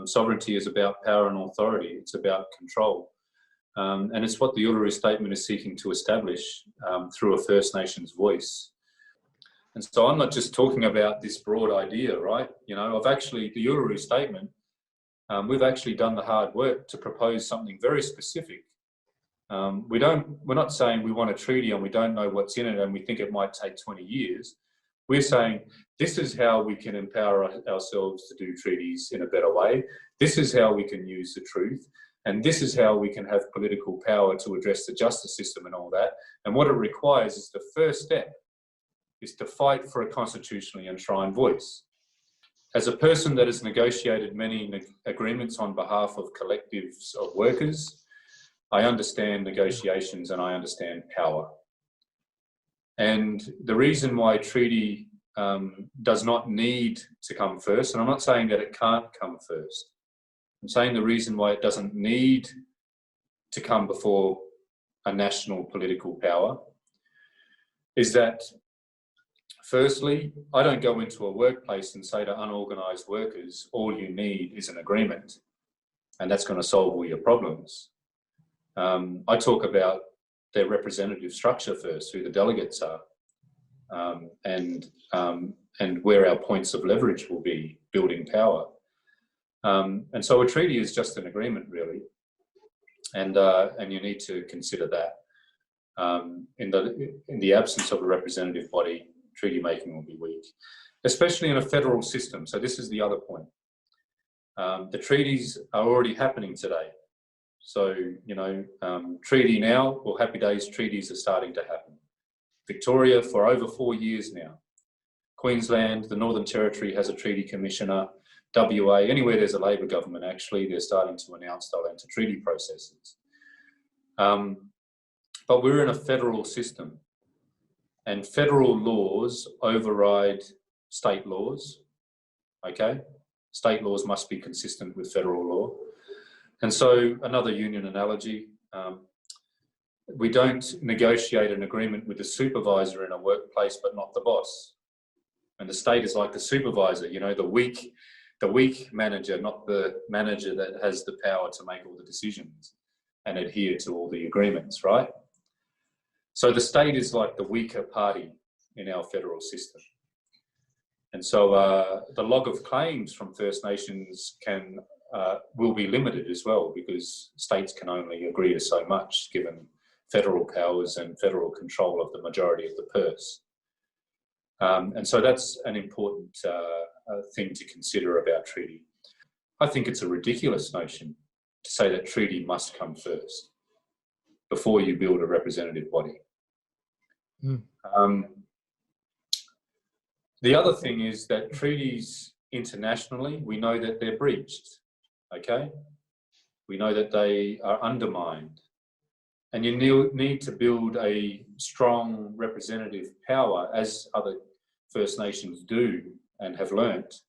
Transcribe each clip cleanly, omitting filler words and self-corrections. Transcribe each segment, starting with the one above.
Sovereignty is about power and authority. It's about control. And it's what the Uluru Statement is seeking to establish through a First Nations voice. And so I'm not just talking about this broad idea, right? You know, the Uluru Statement, we've actually done the hard work to propose something very specific. We're not saying we want a treaty and we don't know what's in it and we think it might take 20 years. We're saying this is how we can empower ourselves to do treaties in a better way. This is how we can use the truth. And this is how we can have political power to address the justice system and all that. And what it requires is the first step is to fight for a constitutionally enshrined voice. As a person that has negotiated many agreements on behalf of collectives of workers, I understand negotiations and I understand power. And the reason why treaty does not need to come first, and I'm not saying that it can't come first, I'm saying the reason why it doesn't need to come before a national political power is that, firstly, I don't go into a workplace and say to unorganised workers, all you need is an agreement and that's going to solve all your problems. I talk about their representative structure first, who the delegates are, and where our points of leverage will be building power. And so a treaty is just an agreement, really, and you need to consider that. In the absence of a representative body, treaty making will be weak, especially in a federal system. So this is the other point. The treaties are already happening today. So, you know, treaty now, well, happy days, treaties are starting to happen. Victoria for over 4 years now. Queensland, the Northern Territory has a treaty commissioner. WA, anywhere there's a Labor government, actually, they're starting to announce they'll enter treaty processes. But we're in a federal system and federal laws override state laws, okay? State laws must be consistent with federal law. And so another union analogy, we don't negotiate an agreement with the supervisor in a workplace, but not the boss. And the state is like the supervisor, you know, the weak manager, not the manager that has the power to make all the decisions and adhere to all the agreements, right? So the state is like the weaker party in our federal system. And so the log of claims from First Nations will be limited as well, because states can only agree to so much given federal powers and federal control of the majority of the purse. And so that's an important thing to consider about treaty. I think it's a ridiculous notion to say that treaty must come first before you build a representative body. The other thing is that treaties internationally, we know that they're breached, okay? We know that they are undermined. And you need to build a strong representative power, as other First Nations do and have learnt,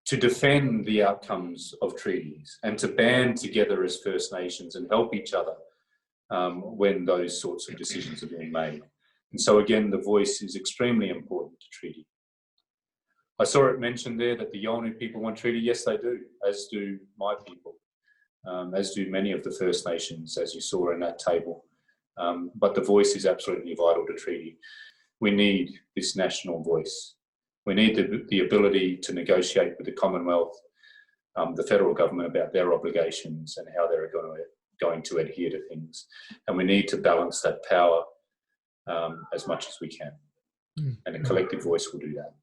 to defend the outcomes of treaties and to band together as First Nations and help each other when those sorts of decisions are being made. And so again, the voice is extremely important to treaty. I saw it mentioned there that the Yolngu people want treaty. Yes, they do, as do my people, as do many of the First Nations, as you saw in that table. But the voice is absolutely vital to treaty. We need this national voice. We need the ability to negotiate with the Commonwealth, the federal government, about their obligations and how they're going to adhere to things. And we need to balance that power as much as we can. And a collective voice will do that.